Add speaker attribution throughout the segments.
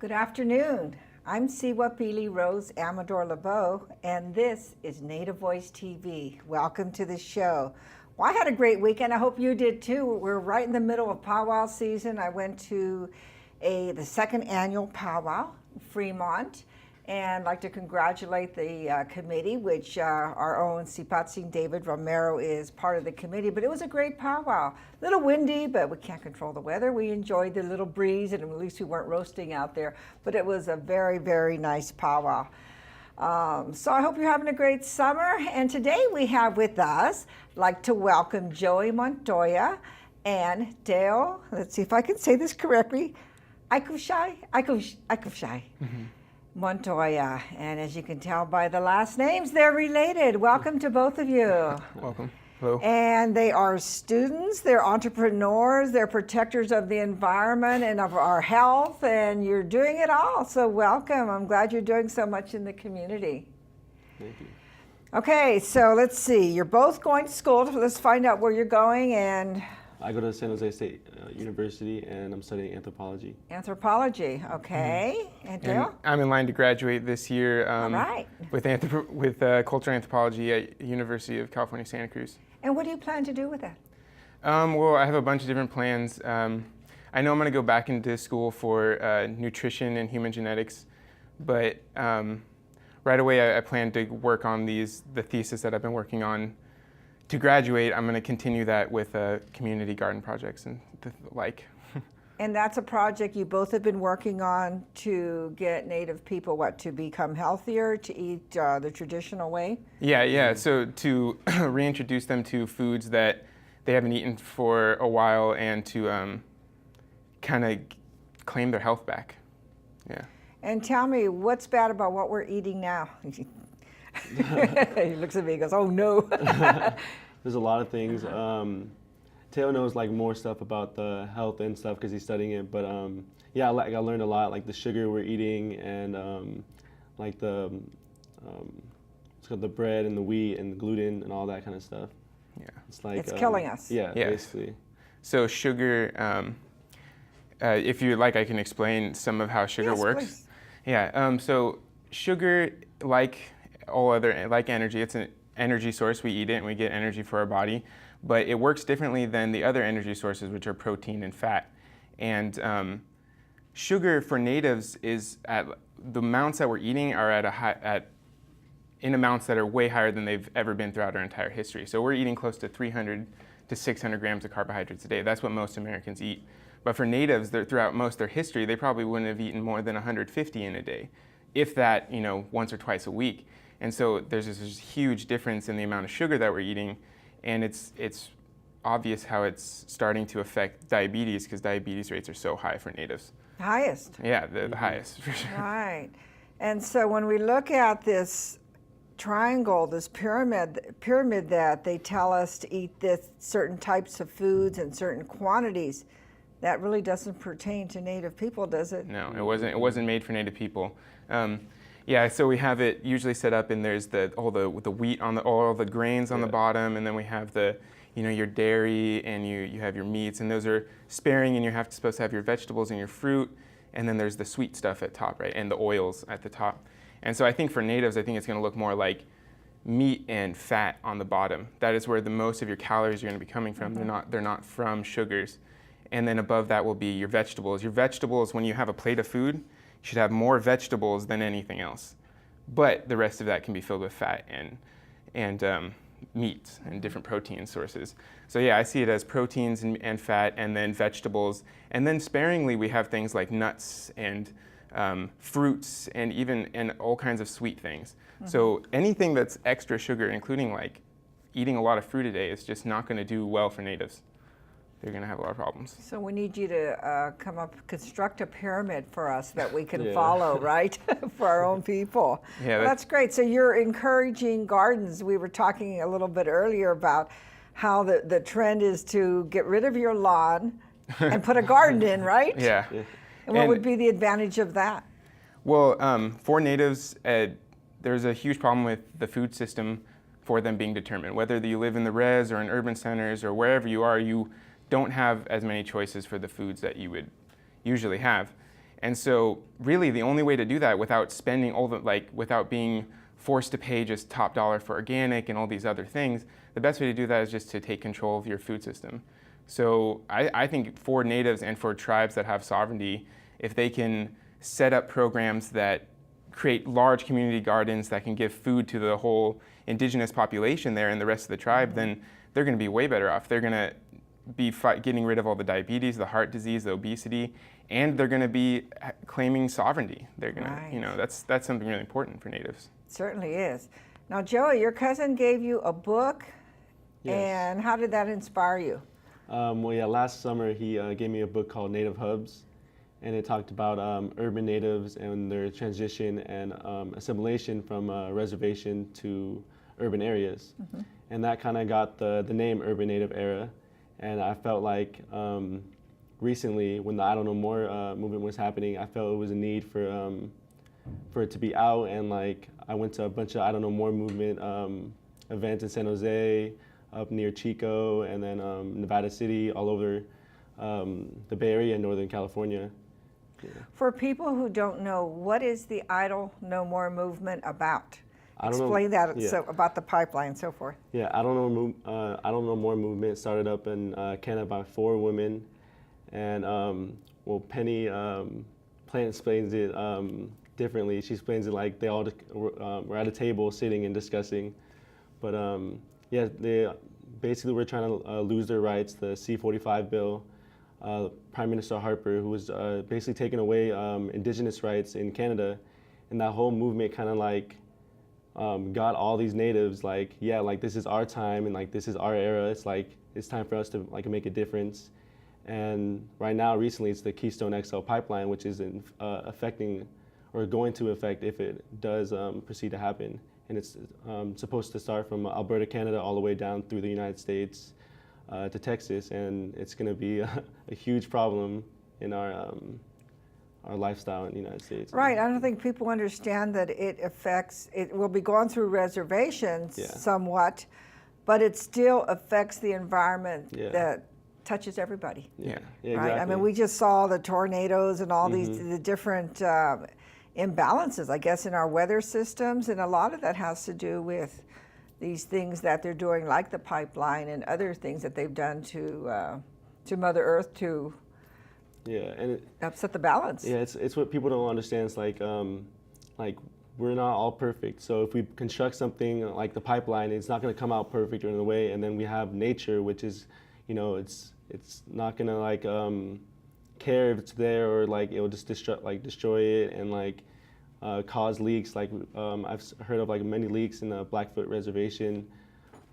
Speaker 1: Good afternoon. I'm Siwa Pili Rose Amador Lebeau, and this is Native Voice TV. Welcome to the show. Well, I had a great weekend. I hope you did too. We're right in the middle of powwow season. I went to the second annual powwow in Fremont, and I'd like to congratulate the committee, which our own Sipatsing David Romero is part of the committee. But it was a great powwow. A little windy, but we can't control the weather. We enjoyed the little breeze, and at least we weren't roasting out there. But it was a very, very nice powwow. So I hope you're having a great summer. And today we have with us, I'd like to welcome Joey Montoya and Teo, let's see if I can say this correctly, Ikoshy Montoya. And as you can tell by the last names, they're related. Welcome to both of you.
Speaker 2: Welcome. Hello.
Speaker 1: And they are students, they're entrepreneurs, they're protectors of the environment and of our health, and you're doing it all. So welcome. I'm glad you're doing so much in the community.
Speaker 2: Thank you.
Speaker 1: Okay, so let's see. You're both going to school. Let's find out where you're going. And
Speaker 2: I go to San Jose State University, and I'm studying anthropology.
Speaker 1: Anthropology, okay. And Dale?
Speaker 3: I'm in line to graduate this year
Speaker 1: All right.
Speaker 3: with cultural anthropology at University of California, Santa Cruz.
Speaker 1: And what do you plan to do with that?
Speaker 3: Well, I have a bunch of different plans. I know I'm going to go back into school for nutrition and human genetics, but right away I plan to work on the thesis that I've been working on. To graduate, I'm going to continue that with community garden projects and the like.
Speaker 1: And that's a project you both have been working on to get Native people, to become healthier, to eat the traditional way?
Speaker 3: Yeah. So to reintroduce them to foods that they haven't eaten for a while and to kind of claim their health back. Yeah. And
Speaker 1: tell me, what's bad about what we're eating now? He looks at me and goes, oh no.
Speaker 2: There's a lot of things. Teo knows more stuff about the health and stuff because he's studying it. But yeah, I learned a lot, like the sugar we're eating and it's called the bread and the wheat and the gluten and all that kind of stuff.
Speaker 3: Yeah.
Speaker 1: It's killing us.
Speaker 2: Yeah, basically.
Speaker 3: So sugar, if you like, I can explain some of how sugar works.
Speaker 1: Please.
Speaker 3: Yeah. So sugar, like energy, it's an energy source. We eat it and we get energy for our body, but it works differently than the other energy sources, which are protein and fat. And sugar for natives is the amounts that we're eating are in amounts that are way higher than they've ever been throughout our entire history. So we're eating close to 300 to 600 grams of carbohydrates a day. That's what most Americans eat. But for natives, throughout most of their history, they probably wouldn't have eaten more than 150 in a day, if that, once or twice a week. And so there's this huge difference in the amount of sugar that we're eating, and it's obvious how it's starting to affect diabetes because diabetes rates are so high for natives.
Speaker 1: Highest.
Speaker 3: Yeah, the highest for sure.
Speaker 1: Right. And so when we look at this triangle, this pyramid that they tell us to eat this certain types of foods and certain quantities, that really doesn't pertain to Native people, does it?
Speaker 3: No, it wasn't made for Native people. Yeah, so we have it usually set up, and there's all the wheat on all the grains on the bottom, and then we have your dairy, and you have your meats, and those are sparing, and you're supposed to have your vegetables and your fruit, and then there's the sweet stuff at top, right, and the oils at the top. And so I think for natives, I think it's going to look more like meat and fat on the bottom. That is where the most of your calories are going to be coming from.
Speaker 1: Mm-hmm.
Speaker 3: They're not from sugars. And then above that will be your vegetables. Your vegetables, when you have a plate of food, you should have more vegetables than anything else. But the rest of that can be filled with fat and meat and different protein sources. So yeah, I see it as proteins and fat, and then vegetables. And then sparingly, we have things like nuts and fruits and all kinds of sweet things. Mm-hmm. So anything that's extra sugar, including eating a lot of fruit a day, is just not going to do well for natives. They're going to have a lot of problems.
Speaker 1: So we need you to construct a pyramid for us that we can follow, right? For our own people.
Speaker 3: Yeah,
Speaker 1: well, that's great. So you're encouraging gardens. We were talking a little bit earlier about how the trend is to get rid of your lawn and put a garden in, right?
Speaker 3: Yeah.
Speaker 1: And what would be the advantage of that?
Speaker 3: Well, for natives, there's a huge problem with the food system for them being determined. Whether you live in the res or in urban centers or wherever you are, you don't have as many choices for the foods that you would usually have. And so really the only way to do that without spending without being forced to pay just top dollar for organic and all these other things, the best way to do that is just to take control of your food system. So I think for natives and for tribes that have sovereignty, if they can set up programs that create large community gardens that can give food to the whole indigenous population there and the rest of the tribe, then they're going to be way better off. They're going to be getting rid of all the diabetes, the heart disease, the obesity, and they're going to be claiming sovereignty. They're going to, that's something really important for natives.
Speaker 1: It certainly is. Now, Joey, your cousin gave you a book, and how did that inspire you?
Speaker 2: Well, yeah, last summer he gave me a book called Native Hubs, and it talked about urban natives and their transition and assimilation from reservation to urban areas. And that kind of got the name Urban Native Era. And I felt like recently, when the I Don't Know More movement was happening, I felt it was a need for it to be out. And like I went to a bunch of I Don't Know More movement events in San Jose, up near Chico, and then Nevada City, all over the Bay Area and Northern California. Yeah.
Speaker 1: For people who don't know, what is the I Don't Know More movement about? Explain that about the pipeline and so forth.
Speaker 2: Yeah, I Don't Know More movement started up in Canada by 4 women, and well, Penny Plant explains it differently. She explains it like they all were at a table sitting and discussing, but yeah, they basically were trying to lose their rights. The C-45 bill. Prime Minister Harper, who was basically taking away indigenous rights in Canada, and that whole movement kind of like got all these natives like, yeah, like this is our time and like this is our era. It's like it's time for us to like make a difference. And right now, recently, it's the Keystone XL Pipeline, which is affecting or going to affect if it does proceed to happen. And it's supposed to start from Alberta, Canada, all the way down through the United States. To Texas, and it's going to be a huge problem in our lifestyle in the United States.
Speaker 1: Right. I don't think people understand that it will be going through reservations somewhat, but it still affects the environment that touches everybody.
Speaker 2: Yeah,
Speaker 1: right.
Speaker 2: Exactly.
Speaker 1: I mean, we just saw the tornadoes and all these the different imbalances, I guess, in our weather systems, and a lot of that has to do with these things that they're doing, like the pipeline and other things that they've done to Mother Earth to upset the balance.
Speaker 2: Yeah, it's what people don't understand. It's like we're not all perfect. So if we construct something like the pipeline, it's not going to come out perfect or in a way. And then we have nature, which is, it's not going to like care if it's there, or like it will just destroy it and like cause leaks. Like I've heard of like many leaks in the Blackfoot Reservation,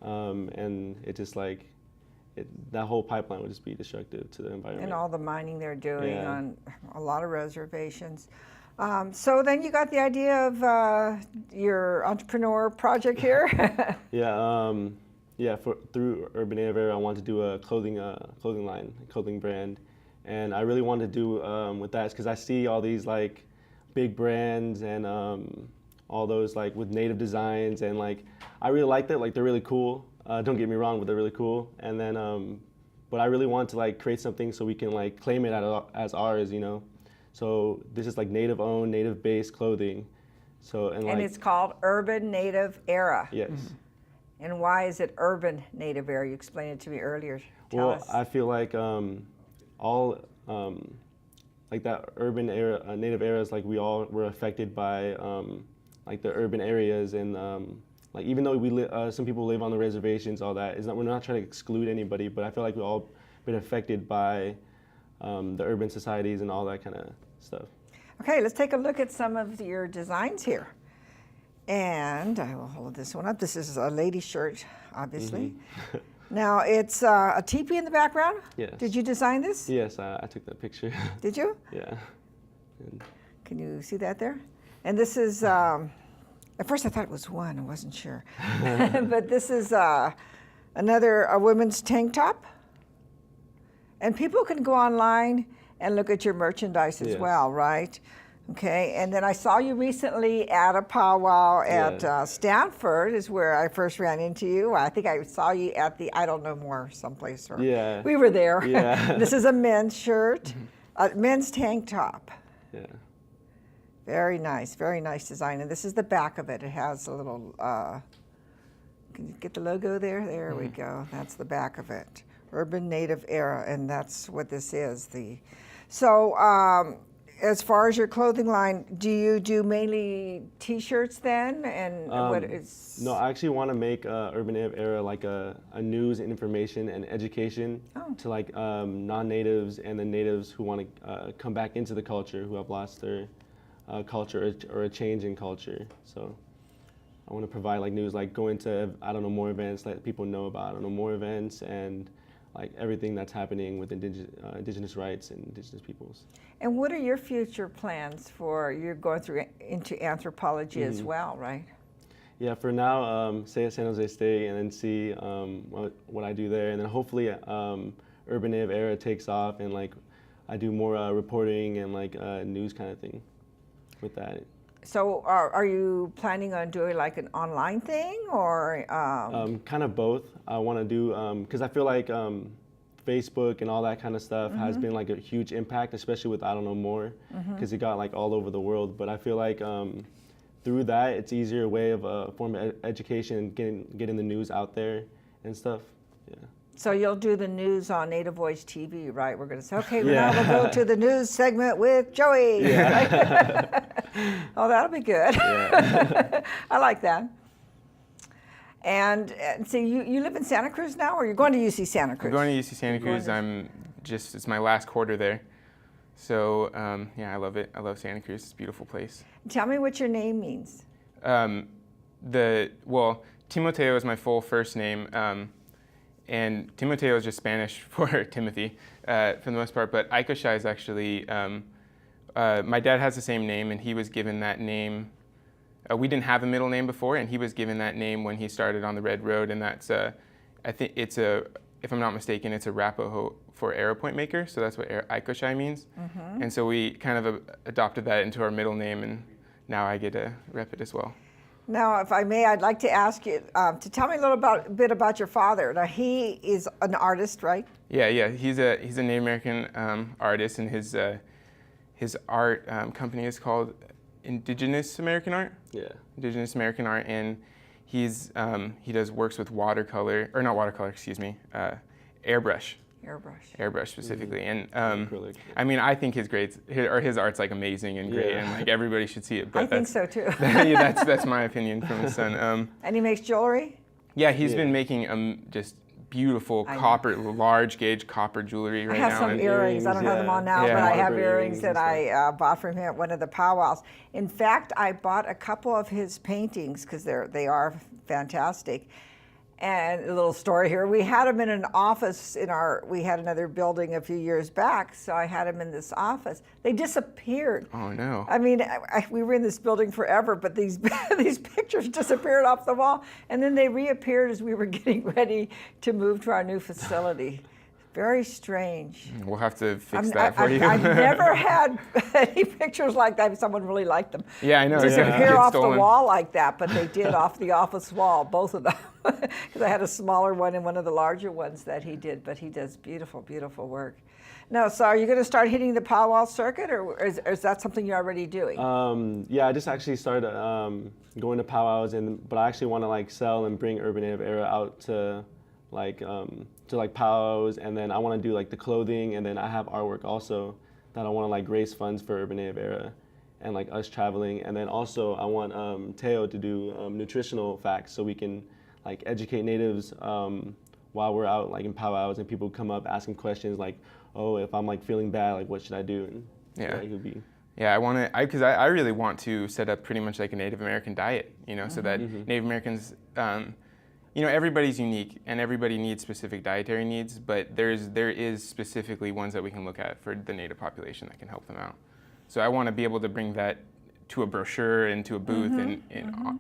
Speaker 2: and it just like that whole pipeline would just be destructive to the environment.
Speaker 1: And all the mining they're doing on a lot of reservations. So then you got the idea of your entrepreneur project here. Through Urban Native Era, I wanted to do a clothing line, clothing brand, and I really wanted to do with that because I see all these like big brands and all those like with native designs, and like I really like that. Like they're really cool. Don't get me wrong, but they're really cool. And then, but I really want to like create something so we can like claim it as ours, So this is like native owned, native based clothing. So and it's called Urban Native Era.
Speaker 2: Yes.
Speaker 1: Mm-hmm. And why is it Urban Native Era? You explained it to me earlier. Tell us.
Speaker 2: I feel like all like that urban era, native eras, like we all were affected by like the urban areas, and like even though some people live on the reservations, all that is not. We're not trying to exclude anybody, but I feel like we've all been affected by the urban societies and all that kind of stuff.
Speaker 1: Okay, let's take a look at some of your designs here. And I will hold this one up. This is a lady shirt, obviously. Mm-hmm. Now, it's a teepee in the background?
Speaker 2: Yes.
Speaker 1: Did you design this?
Speaker 2: Yes, I took that picture.
Speaker 1: Did you?
Speaker 2: Yeah.
Speaker 1: Can you see that there? And this is, at first I thought it was one, I wasn't sure. But this is a women's tank top. And people can go online and look at your merchandise as well, right? Okay, and then I saw you recently at a powwow at Stanford, is where I first ran into you. I think I saw you at the I Don't Know More someplace. We were there.
Speaker 2: Yeah.
Speaker 1: This is a men's shirt, a men's tank top.
Speaker 2: Yeah.
Speaker 1: Very nice design. And this is the back of it. It has a little, can you get the logo there? There we go. That's the back of it. Urban Native Era, and that's what this is. So as far as your clothing line, do you do mainly T-shirts then? And what is?
Speaker 2: No, I actually want to make Urban Native Era like a news, information, and education to like non-natives and the natives who want to come back into the culture, who have lost their culture or a change in culture. So I want to provide like news, like go into, I don't know, more events, let people know about, I don't know, more events and like everything that's happening with indigenous rights and indigenous peoples.
Speaker 1: And what are your future plans for, you're going through into anthropology as well, right?
Speaker 2: Yeah, for now, stay at San Jose State and then see what I do there. And then hopefully Urban Native Era takes off and like I do more reporting and like news kind of thing with that.
Speaker 1: So are you planning on doing like an online thing or?
Speaker 2: Kind of both. I want to do, because I feel like Facebook and all that kind of stuff has been like a huge impact, especially with I don't know more, because it got like all over the world. But I feel like through that, it's easier way of a form of education and getting the news out there and stuff. Yeah.
Speaker 1: So you'll do the news on Native Voice TV, right? We're going to say, okay, now we'll go to the news segment with Joey. Yeah. Oh, that'll be good. Yeah. I like that. And so you live in Santa Cruz now, or you're going to UC Santa Cruz?
Speaker 3: I'm going to UC Santa Cruz. It's my last quarter there. So yeah, I love it. I love Santa Cruz. It's a beautiful place.
Speaker 1: Tell me what your name means.
Speaker 3: Timeteo is my full first name. And Timeteo is just Spanish for Timothy, for the most part. But Ikoshy is actually, my dad has the same name, and he was given that name. We didn't have a middle name before, and he was given that name when he started on the Red Road. And that's, I think it's if I'm not mistaken, it's a Arapaho for arrow point maker. So that's what Ikoshy means. And so we kind of adopted that into our middle name, and now I get to rep it as well.
Speaker 1: Now, if I may, I'd like to ask you to tell me a little bit about your father. Now, he is an artist, right?
Speaker 3: Yeah. He's a Native American artist, and his art company is called Indigenous American Art. Yeah. Indigenous American Art, and he does works with watercolor, or not watercolor, excuse me, airbrush. Airbrush specifically, and I mean, I think his art's like amazing and great, and like everybody should see it. But
Speaker 1: I think so too.
Speaker 3: that's my opinion from his son.
Speaker 1: And he makes jewelry.
Speaker 3: Yeah, he's been making just beautiful large gauge copper jewelry right now.
Speaker 1: I have some earrings. I don't have them on now, but I have earrings that I bought from him at one of the powwows. In fact, I bought a couple of his paintings because they are fantastic. And a little story here, we had him in an office we had another building a few years back, so I had him in this office. They disappeared.
Speaker 3: Oh no.
Speaker 1: I mean, we were in this building forever, but these pictures disappeared off the wall, and then they reappeared as we were getting ready to move to our new facility. Very strange.
Speaker 3: We'll have to fix that for you.
Speaker 1: I've never had any pictures like that. Someone really liked them.
Speaker 3: Yeah, I know.
Speaker 1: Disappear off the wall like that, but they did off the office wall, both of them. Because I had a smaller one and one of the larger ones that he did, but he does beautiful, beautiful work. Now, so are you going to start hitting the powwow circuit, or is that something you're already doing?
Speaker 2: Yeah, I just actually started going to powwows, but I actually want to like sell and bring Urban Native Era out to like powwows, and then I want to do like the clothing, and then I have artwork also that I want to like raise funds for Urban Native Era and like us traveling, and then also I want Teo to do nutritional facts so we can like educate natives while we're out like in powwows, and people come up asking questions like, oh, if I'm like feeling bad, like what should I do? And
Speaker 3: yeah,
Speaker 2: he'll be.
Speaker 3: Yeah, because I really want to set up pretty much like a Native American diet, so that Native Americans, everybody's unique and everybody needs specific dietary needs, but there is specifically ones that we can look at for the Native population that can help them out. So I want to be able to bring that to a brochure and to a booth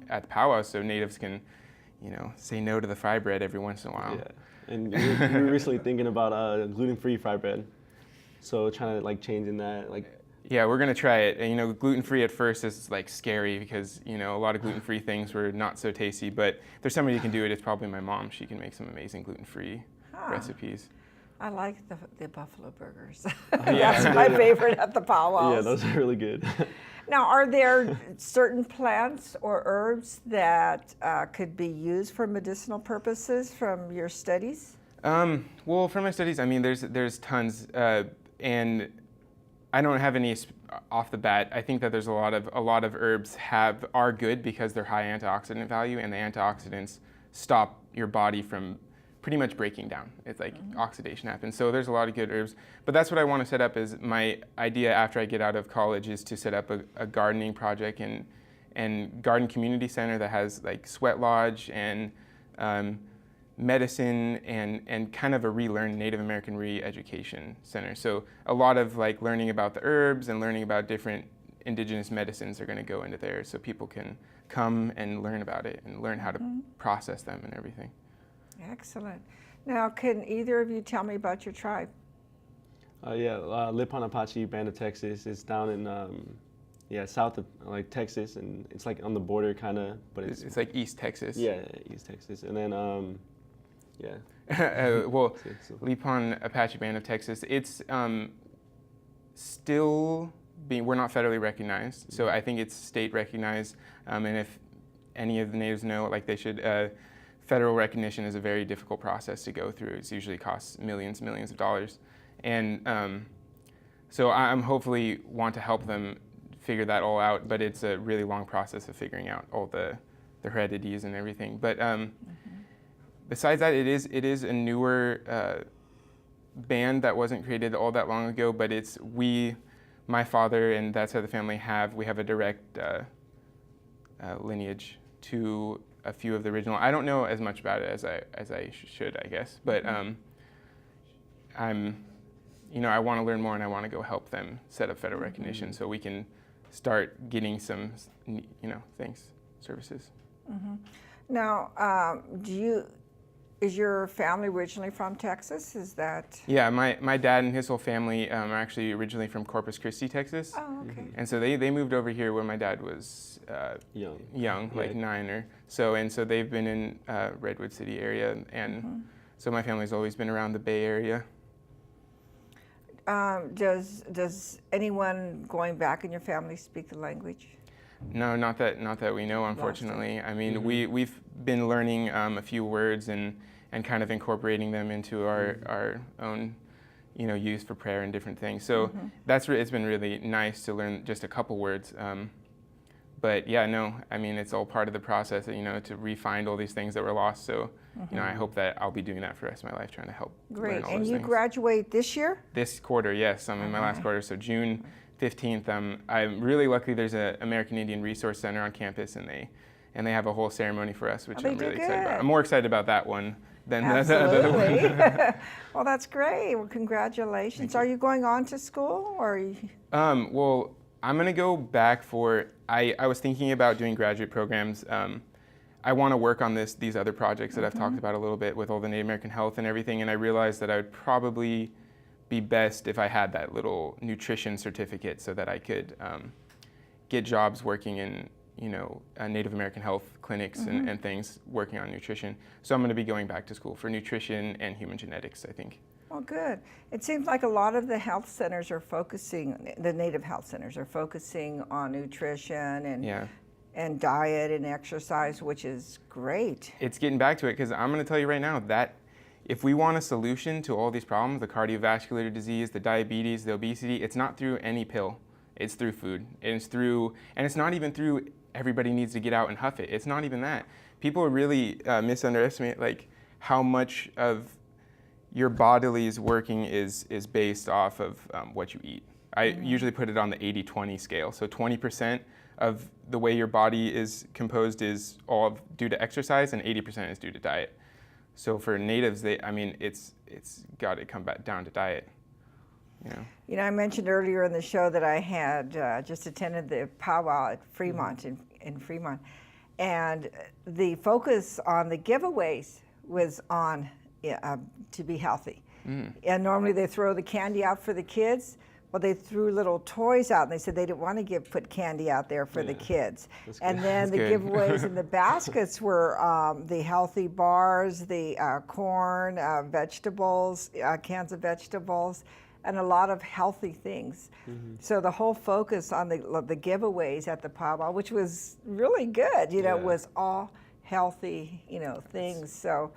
Speaker 3: at the powwow, so Natives can, say no to the fry bread every once in a while.
Speaker 2: Yeah, and we were recently thinking about gluten-free fry bread, so trying to like changing that like.
Speaker 3: Yeah, we're gonna try it. And gluten-free at first is like scary because a lot of gluten-free things were not so tasty. But if there's somebody who can do it, it's probably my mom. She can make some amazing gluten-free recipes.
Speaker 1: I like the buffalo burgers.
Speaker 3: yeah.
Speaker 1: That's my favorite at the powwows.
Speaker 2: Yeah, those are really good.
Speaker 1: Now, are there certain plants or herbs that could be used for medicinal purposes from your studies?
Speaker 3: Well, from my studies, I mean, there's tons, and I don't have any off the bat. I think that there's a lot of herbs are good because they're high antioxidant value, and the antioxidants stop your body from pretty much breaking down. It's like oxidation happens. So there's a lot of good herbs. But that's what I want to set up. Is my idea after I get out of college is to set up a gardening project and garden community center that has like sweat lodge and medicine and kind of a Native American re-education center. So a lot of like learning about the herbs and learning about different indigenous medicines are going to go into there, so people can come and learn about it and learn how to process them and everything.
Speaker 1: Excellent. Now, can either of you tell me about your tribe?
Speaker 2: Lipan Apache Band of Texas is down in south of like Texas, and it's like on the border kind of, but
Speaker 3: It's like East Texas.
Speaker 2: Yeah, East Texas, and then
Speaker 3: well, Lipan Apache Band of Texas, it's still we're not federally recognized, so I think it's state recognized, and if any of the natives know, like they should, federal recognition is a very difficult process to go through. It usually costs millions of dollars, and so I'm hopefully want to help them figure that all out, but it's a really long process of figuring out all the heredities and everything. But besides that, it is a newer band that wasn't created all that long ago, but my father and that side of the family we have a direct lineage to a few of the original. I don't know as much about it as I should, I guess, but I want to learn more, and I want to go help them set up federal recognition so we can start getting some, services.
Speaker 1: Mm-hmm. Now, is your family originally from Texas? Is that?
Speaker 3: Yeah, my dad and his whole family are actually originally from Corpus Christi, Texas.
Speaker 1: Oh, okay.
Speaker 3: And so they moved over here when my dad was young, like 9 or so. And so they've been in Redwood City area, and so my family's always been around the Bay Area.
Speaker 1: Does anyone going back in your family speak the language?
Speaker 3: No, not that we know, unfortunately. I mean, we've been learning a few words and kind of incorporating them into our own, use for prayer and different things. So it's been really nice to learn just a couple words. But yeah, no, I mean, it's all part of the process, to re-find all these things that were lost. So, I hope that I'll be doing that for the rest of my life, trying to help.
Speaker 1: Great.
Speaker 3: Learn all
Speaker 1: And
Speaker 3: those
Speaker 1: you
Speaker 3: things.
Speaker 1: graduate this year?
Speaker 3: This quarter, yes. I'm in my last quarter, so June 15th. I'm really lucky. There's an American Indian Resource Center on campus, and they have a whole ceremony for us, which I'm really excited about. I'm more excited about that one than the other one.
Speaker 1: Well, that's great. Well, congratulations. Are you going on to school, or?
Speaker 3: Well, I'm going to go back I was thinking about doing graduate programs. I want to work on these other projects that I've talked about a little bit with all the Native American health and everything, and I realized that I would probably be best if I had that little nutrition certificate so that I could get jobs working in Native American health clinics and things working on nutrition. So I'm going to be going back to school for nutrition and human genetics, I think.
Speaker 1: Well, good. It seems like a lot of the health centers the Native health centers are focusing on nutrition and diet and exercise, which is great.
Speaker 3: It's getting back to it, because I'm going to tell you right now that if we want a solution to all these problems, the cardiovascular disease, the diabetes, the obesity, it's not through any pill. It's through food. And it's not even through everybody needs to get out and huff it. It's not even that. People really misunderestimate like how much of your body's working is based off of what you eat. I usually put it on the 80-20 scale. So 20% of the way your body is composed is all due to exercise, and 80% is due to diet. So for natives, it's got to come back down to diet.
Speaker 1: I mentioned earlier in the show that I had just attended the powwow at Fremont in Fremont, and the focus on the giveaways was on to be healthy. And normally they throw the candy out for the kids, well, they threw little toys out, and they said they didn't want to put candy out there for the kids. And then the giveaways in the baskets were the healthy bars, the corn, vegetables, cans of vegetables, and a lot of healthy things. So the whole focus on the giveaways at the powwow, which was really good, was all healthy, things. So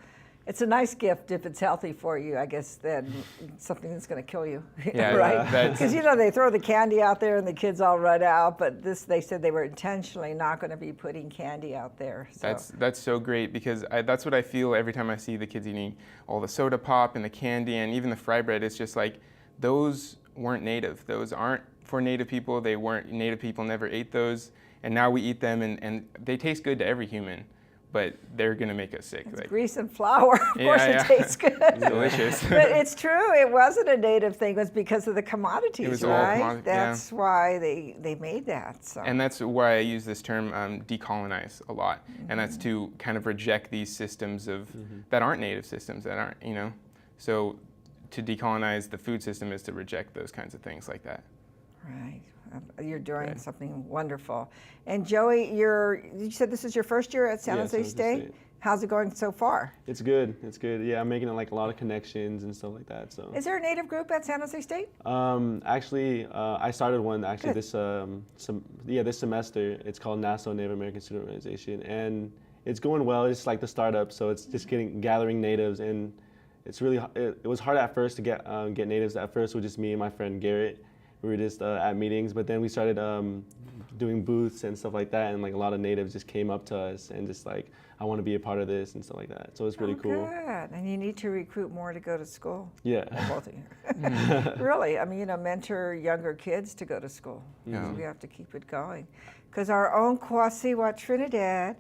Speaker 1: it's a nice gift if it's healthy for you, I guess, than something that's going to kill you, right? Because, they throw the candy out there and the kids all run out, but they said they were intentionally not going to be putting candy out there. So.
Speaker 3: That's so great, because that's what I feel every time I see the kids eating all the soda pop and the candy and even the fry bread. It's just like, those weren't native. Those aren't for native people. They weren't, native people never ate those, and now we eat them, and they taste good to every human. But they're going to make us sick.
Speaker 1: It's grease and flour. Of course it tastes good.
Speaker 3: It's delicious.
Speaker 1: But it's true. It wasn't a native thing. It was because of the commodities,
Speaker 3: it was
Speaker 1: right?
Speaker 3: All commodity,
Speaker 1: that's why they made that. So.
Speaker 3: And that's why I use this term decolonize a lot. And that's to kind of reject these systems of that aren't native systems, that aren't, So to decolonize the food system is to reject those kinds of things like that.
Speaker 1: Right. You're doing something wonderful. And Joey, you said this is your first year at San Jose State? How's it going so far?
Speaker 2: It's good. It's good. Yeah, I'm making like a lot of connections and stuff like that. So.
Speaker 1: Is there a native group at San Jose State?
Speaker 2: Actually, I started one this semester. It's called Nassau Native American Student Organization, and it's going well. It's like the startup, so it's just gathering natives, and it's really it was hard at first to get natives. At first, with just me and my friend Garrett. We were just at meetings, but then we started doing booths and stuff like that, and like a lot of natives just came up to us and just like, I want to be a part of this and stuff like that. So it's really cool.
Speaker 1: Good. And you need to recruit more to go to school.
Speaker 2: Yeah.
Speaker 1: Well, both of you. Really, I mean, mentor younger kids to go to school. So we have to keep it going. Because our own Kwasiwa Trinidad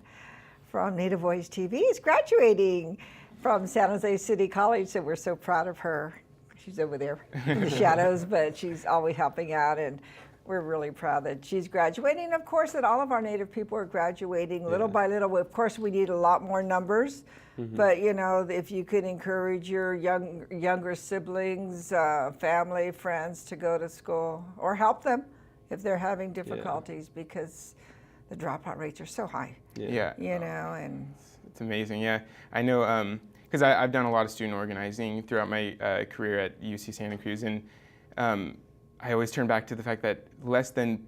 Speaker 1: from Native Voice TV is graduating from San Jose City College, so we're so proud of her. She's over there in the shadows, but she's always helping out, and we're really proud that she's graduating. Of course, that all of our Native people are graduating little by little. Of course, we need a lot more numbers, but if you could encourage your younger siblings, family, friends to go to school, or help them if they're having difficulties, because the dropout rates are so high. And
Speaker 3: it's amazing. Yeah, I know. Because I've done a lot of student organizing throughout my career at UC Santa Cruz, and I always turn back to the fact that less than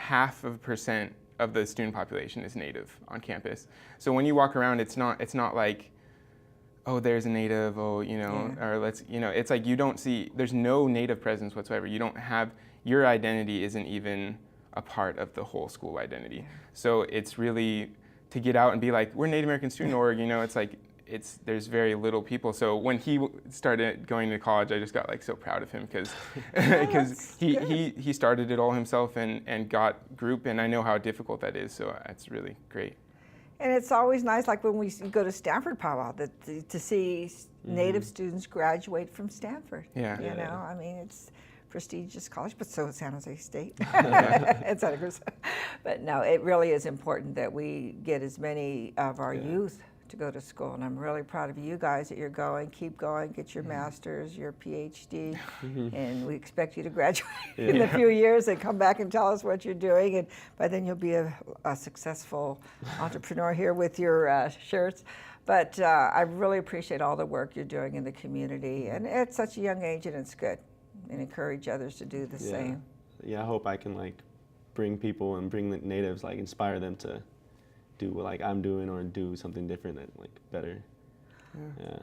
Speaker 3: 0.5% of the student population is Native on campus. So when you walk around, it's not like, oh, there's a Native, or let's, it's like you don't see, there's no Native presence whatsoever. You don't have, your identity isn't even a part of the whole school identity. So it's really, to get out and be like, we're Native American Student Org, it's like, there's very little people. So when he started going to college, I just got like so proud of him, because he started it all himself and got group, and I know how difficult that is. So it's really great.
Speaker 1: And it's always nice, like when we go to Stanford Powwow, to see Native students graduate from Stanford. I mean, it's prestigious college, but so is San Jose State and Santa Cruz. But no, it really is important that we get as many of our youth to go to school, and I'm really proud of you guys that you're going. Keep going, get your master's, your PhD, and we expect you to graduate in a few years and come back and tell us what you're doing, and by then you'll be a successful entrepreneur here with your shirts. But I really appreciate all the work you're doing in the community, and at such a young age, and it's good, and encourage others to do the same.
Speaker 2: Yeah, I hope I can like bring people and bring the natives, like inspire them to do what like I'm doing, or do something different that like better. Yeah.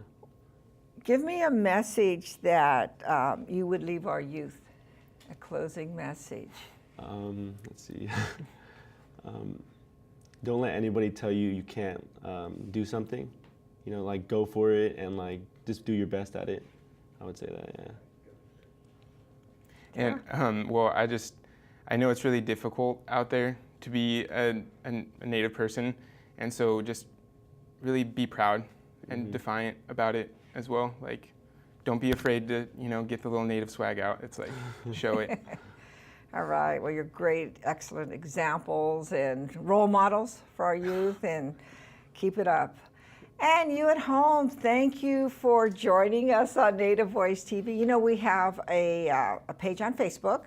Speaker 1: Give me a message that you would leave our youth, a closing message.
Speaker 2: Let's see. Don't let anybody tell you you can't do something. Like go for it and like just do your best at it. I would say that,
Speaker 3: And well, I know it's really difficult out there to be a Native person, and so just really be proud and defiant about it as well. Like, don't be afraid to get the little Native swag out. It's like, show it.
Speaker 1: All right. Well, you're great, excellent examples and role models for our youth, and keep it up. And you at home, thank you for joining us on Native Voice TV. You know, we have a page on Facebook.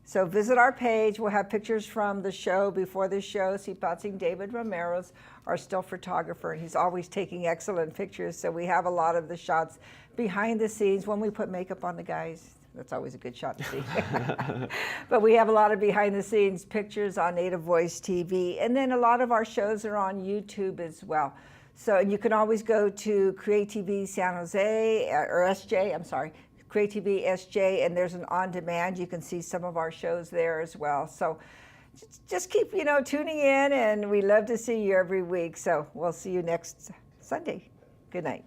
Speaker 1: So visit our page. We'll have pictures from the show, before the show. Sipatsing David Romero's our still photographer, and he's always taking excellent pictures. So we have a lot of the shots behind the scenes when we put makeup on the guys. That's always a good shot to see. But we have a lot of behind the scenes pictures on Native Voice TV. And then a lot of our shows are on YouTube as well. So you can always go to Create TV San Jose, or SJ, I'm sorry, Create TV SJ, and there's an on-demand. You can see some of our shows there as well. So just keep, tuning in, and we love to see you every week. So we'll see you next Sunday. Good night.